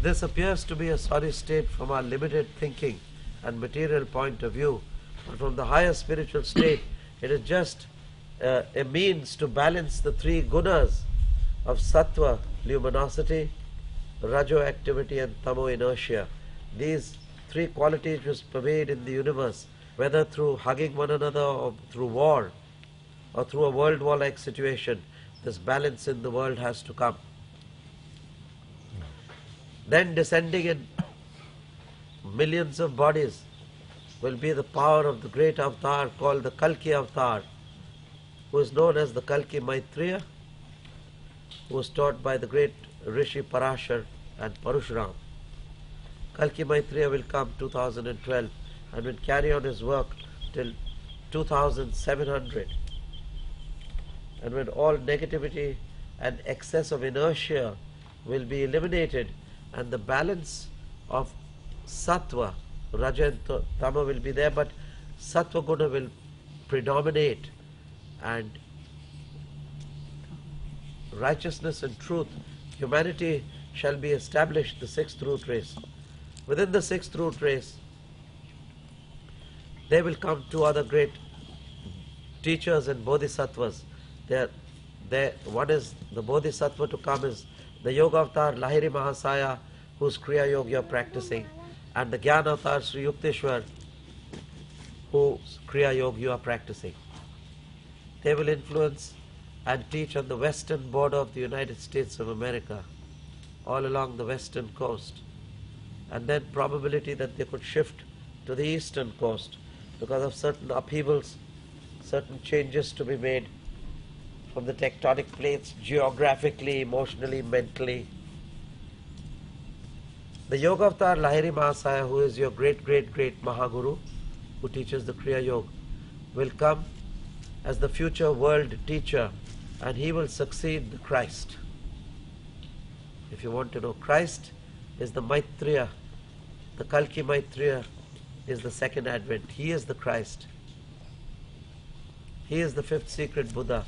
This appears to be a sorry state from our limited thinking and material point of view, but from the higher spiritual state, it is just a means to balance the three gunas of sattva, luminosity, rajo activity, and tamo inertia. These three qualities which pervade in the universe, whether through hugging one another or through war or through a world war-like situation, this balance in the world has to come. Then descending in millions of bodies will be the power of the great avatar called the Kalki avatar, who is known as the Kalki Maitreya, who was taught by the great Rishi Parashar and Parashuram. Kalki Maitreya will come 2012 and will carry on his work till 2700. And when all negativity and excess of inertia will be eliminated, and the balance of sattva, raja and tama will be there, but sattva guna will predominate, and righteousness and truth, humanity shall be established, the sixth root race. Within the sixth root race, there will come two other great teachers and bodhisattvas. One is the bodhisattva to come is the Yoga Avatar Lahiri Mahasaya, whose Kriya Yoga you are practicing, and the Jnana Avatar Sri Yukteswar, whose Kriya Yoga you are practicing. They will influence and teach on the western border of the United States of America, all along the western coast, and then probability that they could shift to the eastern coast because of certain upheavals, certain changes to be made from the tectonic plates, geographically, emotionally, mentally. The Yoga Avatar Lahiri Mahasaya, who is your great Mahaguru, who teaches the Kriya Yoga, will come as the future world teacher, and he will succeed the Christ. If you want to know, Christ is the Maitreya, the Kalki Maitreya is the second advent. He is the Christ. He is the fifth secret Buddha.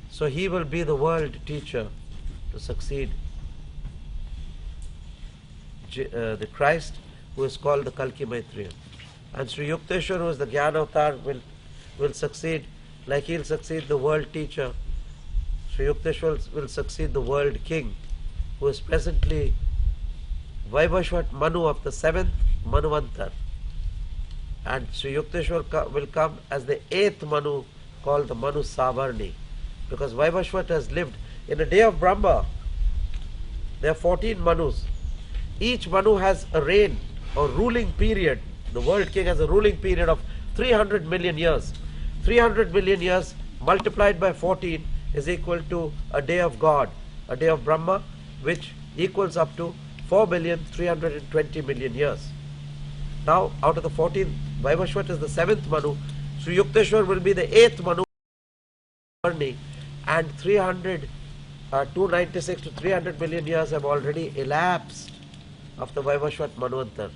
So he will be the world teacher to succeed the Christ, who is called the Kalki Maitreya. And Sri Yukteswar, who is the Jnana Avatar, will succeed, like he will succeed the world teacher. Sri Yukteswar will succeed the world king, who is presently Vaivashvat Manu of the 7th Manvantar. And Sri Yukteswar will come as the 8th Manu, called the Manu Savarni, because Vaivashvat has lived in a day of Brahma. There are 14 Manus. Each Manu has a reign or ruling period. The world king has a ruling period of 300 million years. 300 million years multiplied by 14 is equal to a day of God, a day of Brahma, which equals up to 4,320,000,000 years. Now, out of the 14, Vaivashvat is the 7th Manu, Sri Yukteswar will be the 8th Manu, and 296 to 300 million years have already elapsed of the Vaivashvat Manvantar.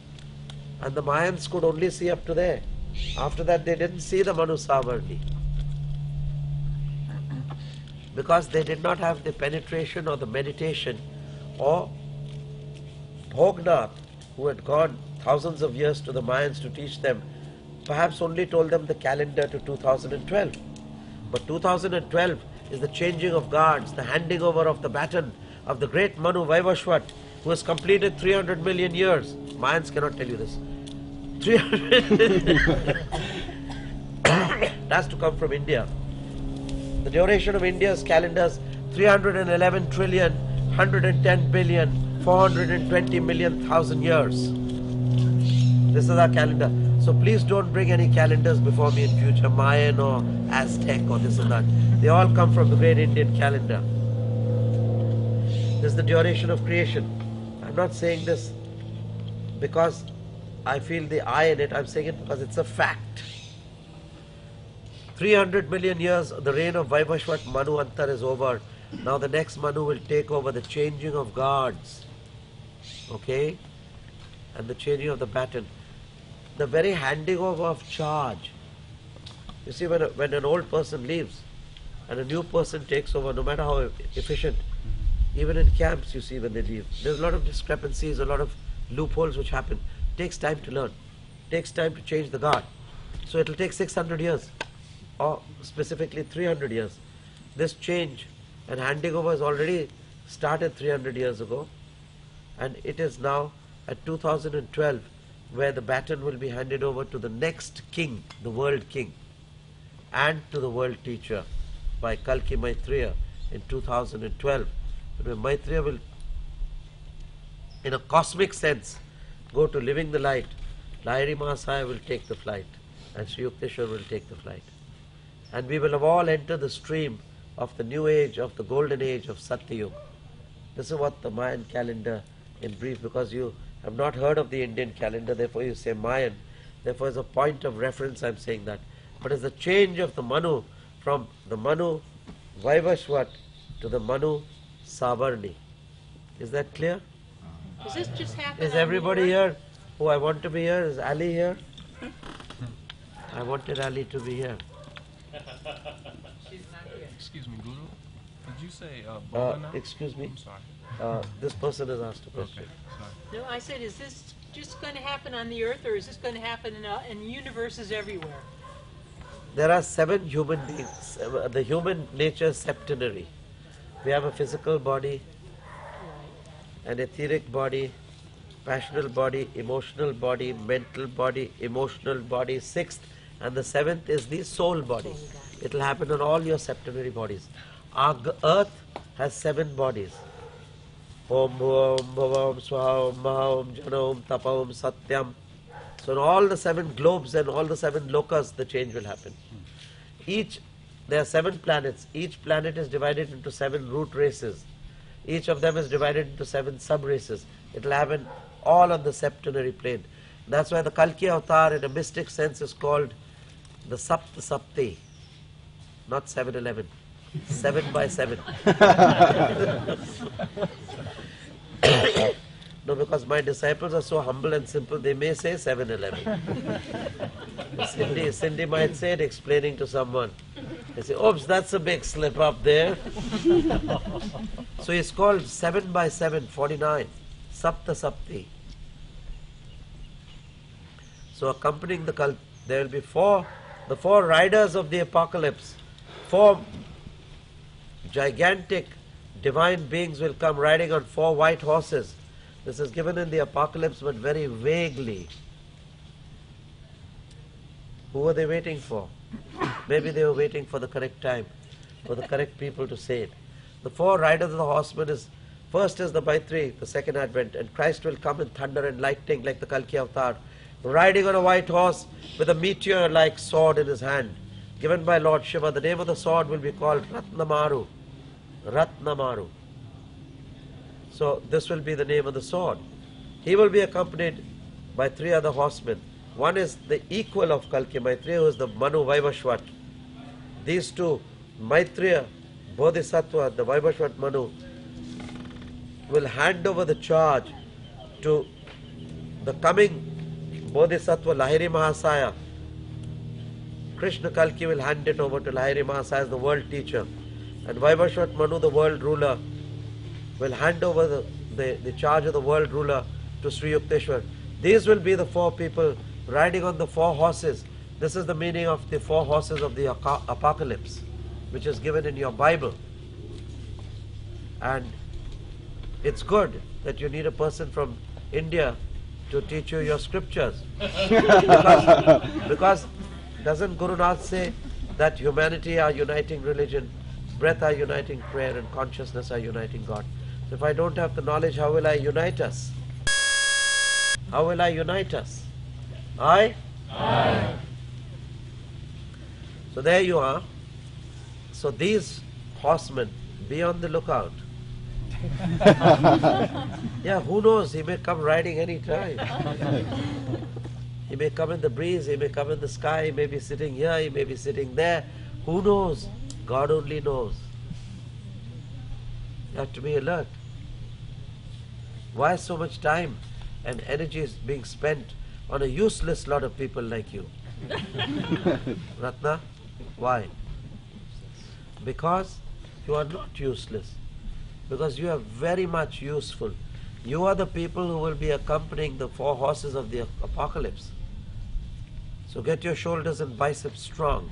And the Mayans could only see up to there. After that, they didn't see the Manu Savarni, because they did not have the penetration or the meditation, or Bhognath, who had gone thousands of years to the Mayans to teach them, perhaps only told them the calendar to 2012. But 2012 is the changing of guards, the handing over of the baton of the great Manu Vaivashvat, who has completed 300 million years. Mayans cannot tell you this. 300 it has to come from India. The duration of India's calendar is 311 trillion, 110 billion, 420 million thousand years. This is our calendar. So please don't bring any calendars before me in future, Mayan or Aztec or this and that. They all come from the great Indian calendar. This is the duration of creation. I'm not saying this because I feel the I in it. I'm saying it because it's a fact. 300 million years, the reign of Vaivashvat Manvantar is over. Now the next Manu will take over the changing of guards. Okay? And the changing of the baton. The very handing over of charge. You see, when an old person leaves and a new person takes over, no matter how efficient, Even in camps, you see when they leave, there's a lot of discrepancies, a lot of loopholes which happen. Takes time to learn. Takes time to change the guard. So it'll take 600 years, or specifically 300 years. This change and handing over has already started 300 years ago, and it is now at 2012 where the baton will be handed over to the next king, the world king, and to the world teacher by Kalki Maitreya in 2012. Where Maitreya will, in a cosmic sense, go to living the light. Lahiri Mahasaya will take the flight, and Sri Yukteswar will take the flight. And we will have all entered the stream of the new age, of the golden age of Satyayug. This is what the Mayan calendar in brief, because you have not heard of the Indian calendar, therefore you say Mayan. Therefore as a point of reference I am saying that. But as the change of the Manu from the Manu Vaivashvat to the Manu Savarni. Is that clear? Does this just happen? Is everybody here who I want to be here? Is Ali here? I wanted Ali to be here. She's not here. Excuse me, Guru. Did you say Bola now? Excuse me. I'm sorry. This person has asked a question. Okay, sorry. No, I said, is this just going to happen on the earth, or is this going to happen in universes everywhere? There are 7 human beings. The human nature is septenary. We have a physical body, an etheric body, passional body, emotional body, mental body, emotional body. 6th and the 7th is the soul body. It will happen on all your septenary bodies. Our earth has 7 bodies. Om Bhuvam Bhavam Swaham Maham Janam Tapam Satyam. So in all the 7 globes and all the 7 lokas, the change will happen. There are 7 planets. Each planet is divided into 7 root races. Each of them is divided into 7 sub-races. It will happen all on the septenary plane. That's why the Kalki avatar in a mystic sense is called the Sapta Sapti, not 7-Eleven. 7 by 7. No, because my disciples are so humble and simple, they may say 7-Eleven. Cindy might say it explaining to someone. They say, oops, that's a big slip up there. So it's called 7 by 7, 49. Sapta Sapti. So accompanying the cult, there will be the 4 riders of the apocalypse. 4 gigantic divine beings will come riding on 4 white horses. This is given in the apocalypse but very vaguely. Who were they waiting for? Maybe they were waiting for the correct time, for the correct people to say it. The 4 riders of the horsemen is, first is the Maitri, the second advent, and Christ will come in thunder and lightning like the Kalki avatar, riding on a white horse with a meteor-like sword in his hand, given by Lord Shiva. The name of the sword will be called Ratnamaru. Ratnamaru. So this will be the name of the sword. He will be accompanied by 3 other horsemen. One is the equal of Kalki Maitreya, who is the Manu Vaivashvat. These 2, Maitreya, Bodhisattva, the Vaivashvat Manu, will hand over the charge to the coming Bodhisattva Lahiri Mahasaya. Krishna Kalki will hand it over to Lahiri Mahasaya as the world teacher. And Vaivashvat Manu, the world ruler, will hand over the charge of the world ruler to Sri Yukteswar. These will be the 4 people riding on the 4 horses. This is the meaning of the 4 horses of the apocalypse, which is given in your Bible. And it's good that you need a person from India to teach you your scriptures. because doesn't Guru Nath say that humanity are uniting religion, breath are uniting prayer, and consciousness are uniting God? So if I don't have the knowledge, how will I unite us? How will I unite us? Aye? Aye. So there you are. So these horsemen, be on the lookout. Yeah, who knows? He may come riding any time. He may come in the breeze, he may come in the sky, he may be sitting here, he may be sitting there. Who knows? God only knows. You have to be alert. Why so much time and energy is being spent on a useless lot of people like you? Ratna, why? Because you are not useless. because you are very much useful. You are the people who will be accompanying the 4 horses of the apocalypse. So get your shoulders and biceps strong.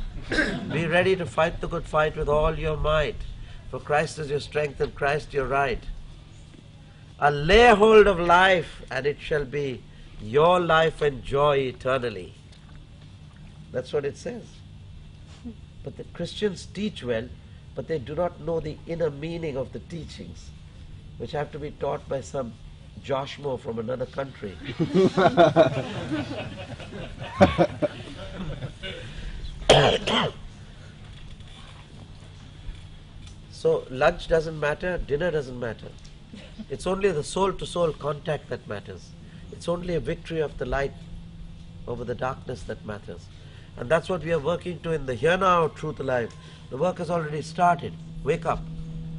Be ready to fight the good fight with all your might. For Christ is your strength and Christ your right. Lay hold of life, and it shall be your life and joy eternally. That's what it says. But the Christians teach well, but they do not know the inner meaning of the teachings, which have to be taught by some Joshmo from another country. So lunch doesn't matter, dinner doesn't matter. It's only the soul-to-soul contact that matters. It's only a victory of the light over the darkness that matters. And that's what we are working to in the Here Now Truth Alive. The work has already started. Wake up.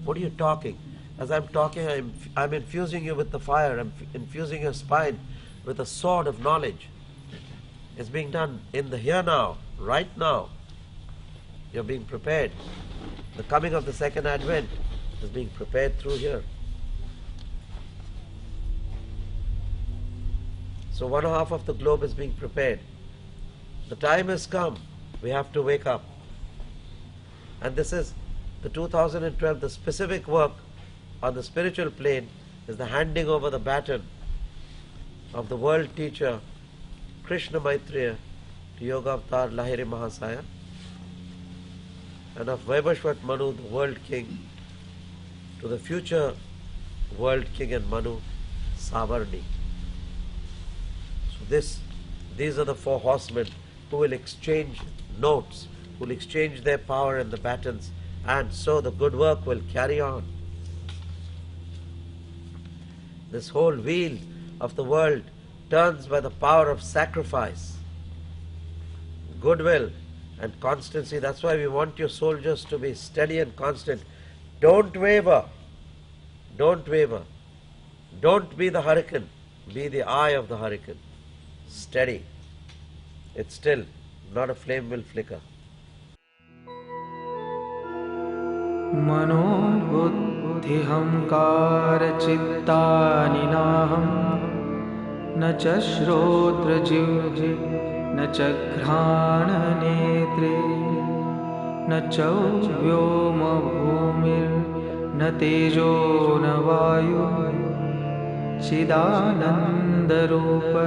What are you talking? As I'm talking, I'm infusing you with the fire. I'm infusing your spine with a sword of knowledge. It's being done in the Here Now, right now. You're being prepared. The coming of the second advent is being prepared through here. So 1/2 of the globe is being prepared. The time has come. We have to wake up. And this is the 2012, the specific work on the spiritual plane is the handing over the baton of the world teacher Krishna Maitreya to Yoga Avatar Lahiri Mahasaya, and of Vaibhashvat Manu, the world king, to the future world king and Manu, Savarni. So these are the 4 horsemen who will exchange notes, who will exchange their power and the batons, and so the good work will carry on. This whole wheel of the world turns by the power of sacrifice, goodwill, and constancy. That's why we want your soldiers to be steady and constant. Don't waver. Don't waver. Don't be the hurricane. Be the eye of the hurricane. Steady. It's still, not a flame will flicker. Mano buddhi hamkara chittani naham na cha shrodra jivhe na cha ghrana netre na cha vyoma bhumir na tejo na vayu chidananda rupa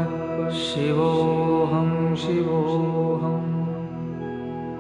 shivoham shivo